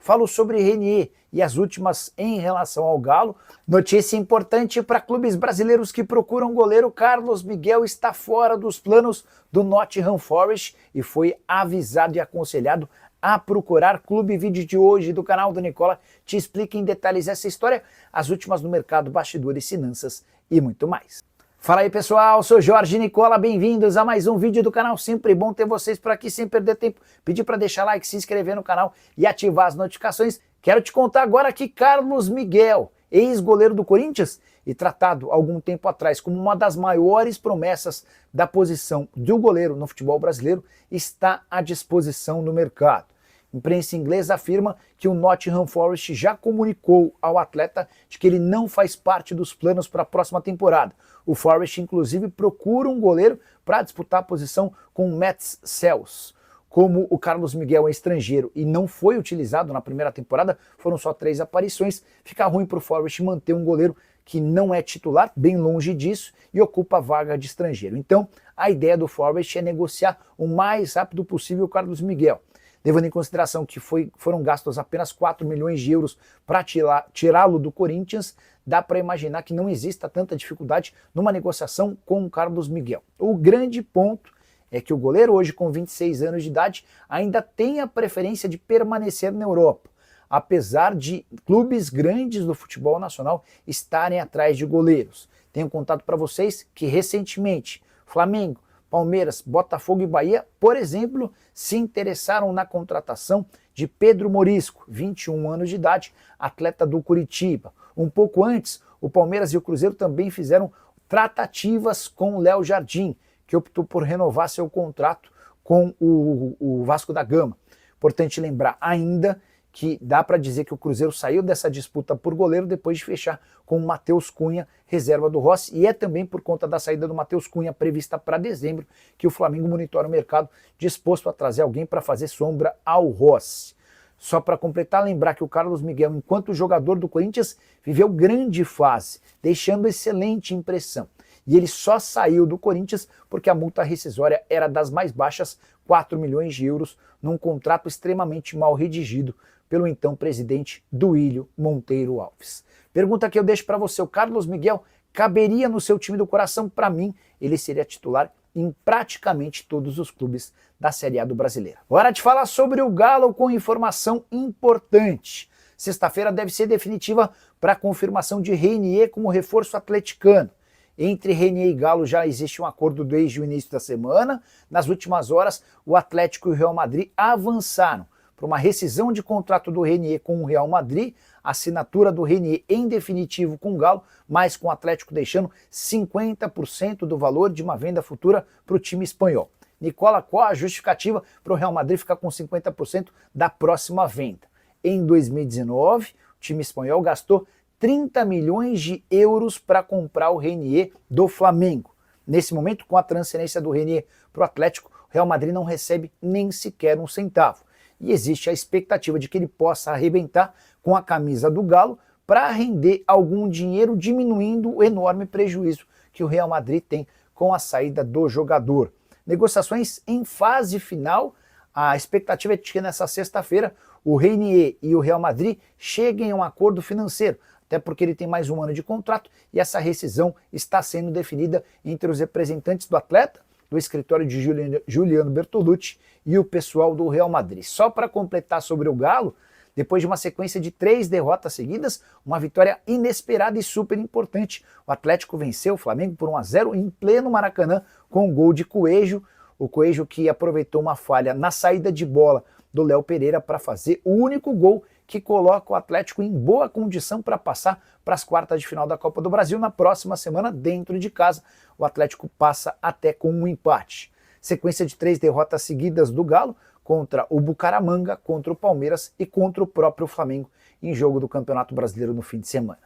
Falo sobre Renier e as últimas em relação ao Galo. Notícia importante para clubes brasileiros que procuram goleiro: Carlos Miguel está fora dos planos do Nottingham Forest e foi avisado e aconselhado a procurar clube. Vídeo de hoje do canal do Nicola te explica em detalhes essa história, as últimas no mercado, bastidores, finanças e muito mais. Fala aí pessoal, sou Jorge Nicola, bem-vindos a mais um vídeo do canal. Sempre bom ter vocês por aqui, sem perder tempo. Pedir para deixar like, se inscrever no canal e ativar as notificações. Quero te contar agora que Carlos Miguel, ex-goleiro do Corinthians e tratado algum tempo atrás como uma das maiores promessas da posição do goleiro no futebol brasileiro, está à disposição no mercado. A imprensa inglesa afirma que o Nottingham Forest já comunicou ao atleta de que ele não faz parte dos planos para a próxima temporada. O Forest, inclusive, procura um goleiro para disputar a posição com o Mats Cels. Como o Carlos Miguel é estrangeiro e não foi utilizado na primeira temporada, foram só 3 aparições, fica ruim para o Forest manter um goleiro que não é titular, bem longe disso, e ocupa a vaga de estrangeiro. Então, a ideia do Forest é negociar o mais rápido possível o Carlos Miguel. Levando em consideração que foram gastos apenas 4 milhões de euros para tirá-lo do Corinthians, dá para imaginar que não exista tanta dificuldade numa negociação com o Carlos Miguel. O grande ponto é que o goleiro, hoje com 26 anos de idade, ainda tem a preferência de permanecer na Europa, apesar de clubes grandes do futebol nacional estarem atrás de goleiros. Tenho contado para vocês que recentemente Flamengo, Palmeiras, Botafogo e Bahia, por exemplo, se interessaram na contratação de Pedro Morisco, 21 anos de idade, atleta do Curitiba. Um pouco antes, o Palmeiras e o Cruzeiro também fizeram tratativas com o Léo Jardim, que optou por renovar seu contrato com o Vasco da Gama. Importante lembrar ainda que dá para dizer que o Cruzeiro saiu dessa disputa por goleiro depois de fechar com o Matheus Cunha, reserva do Rossi, e é também por conta da saída do Matheus Cunha prevista para dezembro que o Flamengo monitora o mercado, disposto a trazer alguém para fazer sombra ao Rossi. Só para completar, lembrar que o Carlos Miguel, enquanto jogador do Corinthians, viveu grande fase, deixando excelente impressão. E ele só saiu do Corinthians porque a multa rescisória era das mais baixas, 4 milhões de euros, num contrato extremamente mal redigido pelo então presidente Duílio Monteiro Alves. Pergunta que eu deixo para você: o Carlos Miguel caberia no seu time do coração? Para mim, ele seria titular em praticamente todos os clubes da Série A do Brasileiro. Hora de falar sobre o Galo com informação importante. Sexta-feira deve ser definitiva para a confirmação de Renier como reforço atleticano. Entre Renier e Galo já existe um acordo desde o início da semana. Nas últimas horas, o Atlético e o Real Madrid avançaram para uma rescisão de contrato do Renier com o Real Madrid, assinatura do Renier em definitivo com o Galo, mas com o Atlético deixando 50% do valor de uma venda futura para o time espanhol. Nicola, qual a justificativa para o Real Madrid ficar com 50% da próxima venda? Em 2019, o time espanhol gastou 30 milhões de euros para comprar o Renier do Flamengo. Nesse momento, com a transferência do Renier para o Atlético, o Real Madrid não recebe nem sequer um centavo. E existe a expectativa de que ele possa arrebentar com a camisa do Galo para render algum dinheiro, diminuindo o enorme prejuízo que o Real Madrid tem com a saída do jogador. Negociações em fase final. A expectativa é de que nessa sexta-feira o Renier e o Real Madrid cheguem a um acordo financeiro, até porque ele tem mais um ano de contrato e essa rescisão está sendo definida entre os representantes do atleta, do escritório de Juliano Bertolucci e o pessoal do Real Madrid. Só para completar sobre o Galo, depois de uma sequência de 3 derrotas seguidas, uma vitória inesperada e super importante. O Atlético venceu o Flamengo por 1-0 em pleno Maracanã com um gol de Coelho. O Coelho que aproveitou uma falha na saída de bola do Léo Pereira para fazer o único gol que coloca o Atlético em boa condição para passar para as quartas de final da Copa do Brasil na próxima semana dentro de casa. O Atlético passa até com um empate. Sequência de 3 derrotas seguidas do Galo contra o Bucaramanga, contra o Palmeiras e contra o próprio Flamengo em jogo do Campeonato Brasileiro no fim de semana.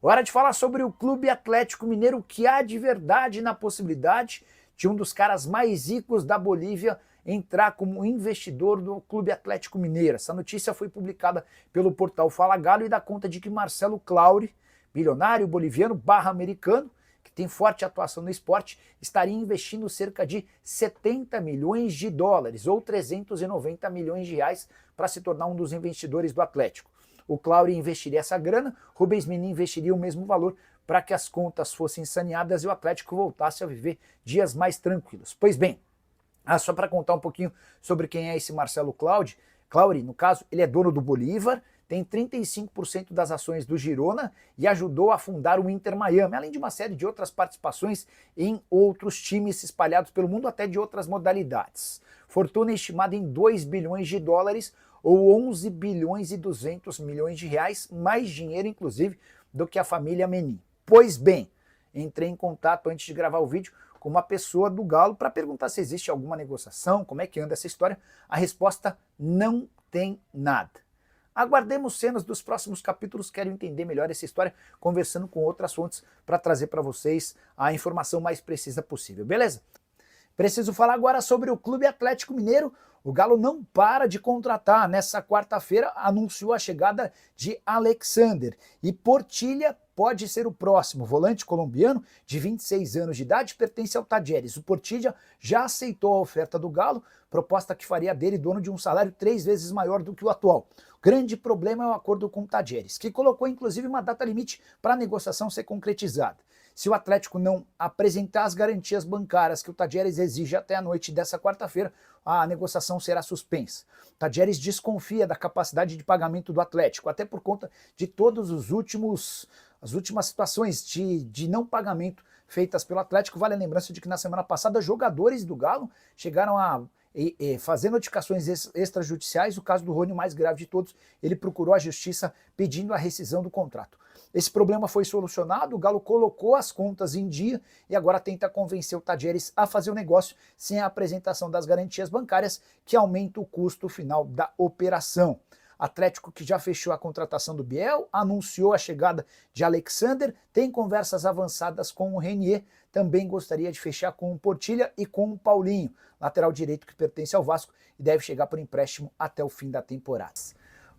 Hora de falar sobre o Clube Atlético Mineiro, que há de verdade na possibilidade de um dos caras mais ricos da Bolívia entrar como investidor do Clube Atlético Mineiro. Essa notícia foi publicada pelo portal Fala Galo e dá conta de que Marcelo Claure, bilionário boliviano / americano, que tem forte atuação no esporte, estaria investindo cerca de 70 milhões de dólares ou 390 milhões de reais para se tornar um dos investidores do Atlético. O Clauri investiria essa grana, Rubens Menin investiria o mesmo valor para que as contas fossem saneadas e o Atlético voltasse a viver dias mais tranquilos. Pois bem, só para contar um pouquinho sobre quem é esse Marcelo Clauri, no caso, ele é dono do Bolívar, tem 35% das ações do Girona e ajudou a fundar o Inter Miami, além de uma série de outras participações em outros times espalhados pelo mundo, até de outras modalidades. Fortuna estimada em 2 bilhões de dólares ou 11 bilhões e 200 milhões de reais, mais dinheiro inclusive do que a família Menin. Pois bem, entrei em contato antes de gravar o vídeo com uma pessoa do Galo para perguntar se existe alguma negociação, como é que anda essa história. A resposta: não tem nada. Aguardemos cenas dos próximos capítulos, quero entender melhor essa história, conversando com outras fontes para trazer para vocês a informação mais precisa possível, beleza? Preciso falar agora sobre o Clube Atlético Mineiro. O Galo não para de contratar. Nessa quarta-feira anunciou a chegada de Alexander e Portilha pode ser o próximo. Volante colombiano de 26 anos de idade, pertence ao Tajeres. O Portilha já aceitou a oferta do Galo, proposta que faria dele dono de um salário 3 vezes maior do que o atual. O grande problema é o acordo com o Tajeres, que colocou inclusive uma data limite para a negociação ser concretizada. Se o Atlético não apresentar as garantias bancárias que o Tajeres exige até a noite dessa quarta-feira, a negociação será suspensa. Tajeres desconfia da capacidade de pagamento do Atlético, até por conta de todas as últimas situações de não pagamento feitas pelo Atlético. Vale a lembrança de que na semana passada jogadores do Galo chegaram a fazer notificações extrajudiciais. O caso do Rony, o mais grave de todos, ele procurou a justiça pedindo a rescisão do contrato. Esse problema foi solucionado, o Galo colocou as contas em dia e agora tenta convencer o Tajeres a fazer o negócio sem a apresentação das garantias bancárias, que aumenta o custo final da operação. Atlético, que já fechou a contratação do Biel, anunciou a chegada de Alexander, tem conversas avançadas com o Renier, também gostaria de fechar com o Portilha e com o Paulinho, lateral direito que pertence ao Vasco e deve chegar por empréstimo até o fim da temporada.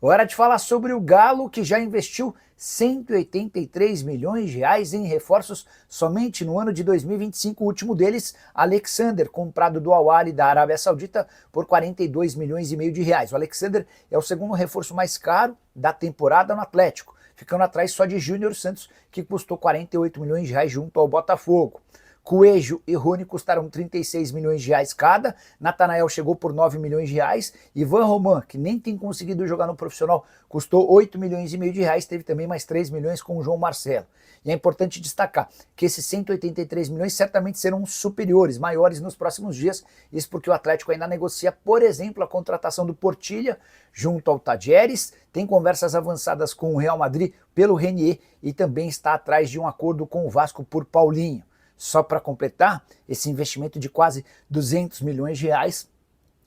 Hora de falar sobre o Galo, que já investiu 183 milhões de reais em reforços somente no ano de 2025, o último deles, Alexander, comprado do Al-Ahly da Arábia Saudita por 42 milhões e meio de reais. O Alexander é o segundo reforço mais caro da temporada no Atlético, ficando atrás só de Júnior Santos, que custou 48 milhões de reais junto ao Botafogo. Coelho e Rony custaram 36 milhões de reais cada, Natanael chegou por 9 milhões de reais, Ivan Roman, que nem tem conseguido jogar no profissional, custou 8 milhões e meio de reais, teve também mais 3 milhões com o João Marcelo. E é importante destacar que esses 183 milhões certamente serão superiores, maiores nos próximos dias, isso porque o Atlético ainda negocia, por exemplo, a contratação do Portilha junto ao Tajeres, tem conversas avançadas com o Real Madrid pelo Renier e também está atrás de um acordo com o Vasco por Paulinho. Só para completar, esse investimento de quase 200 milhões de reais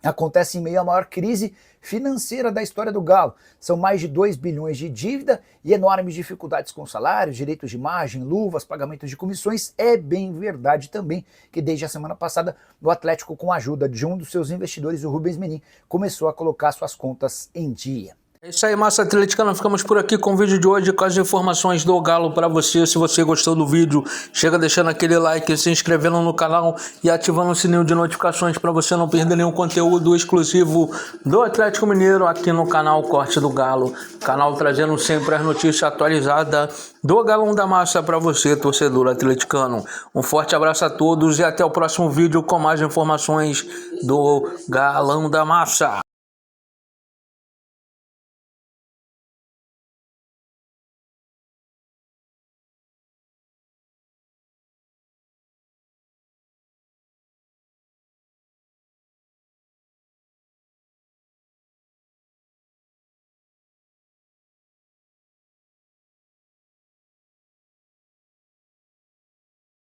acontece em meio à maior crise financeira da história do Galo. São mais de 2 bilhões de dívida e enormes dificuldades com salários, direitos de imagem, luvas, pagamentos de comissões. É bem verdade também que desde a semana passada o Atlético, com a ajuda de um dos seus investidores, o Rubens Menin, começou a colocar suas contas em dia. É isso aí, massa atleticana, ficamos por aqui com o vídeo de hoje com as informações do Galo para você. Se você gostou do vídeo, chega deixando aquele like, se inscrevendo no canal e ativando o sininho de notificações para você não perder nenhum conteúdo exclusivo do Atlético Mineiro aqui no canal Corte do Galo. Canal trazendo sempre as notícias atualizadas do Galão da Massa para você, torcedor atleticano. Um forte abraço a todos e até o próximo vídeo com mais informações do Galão da Massa.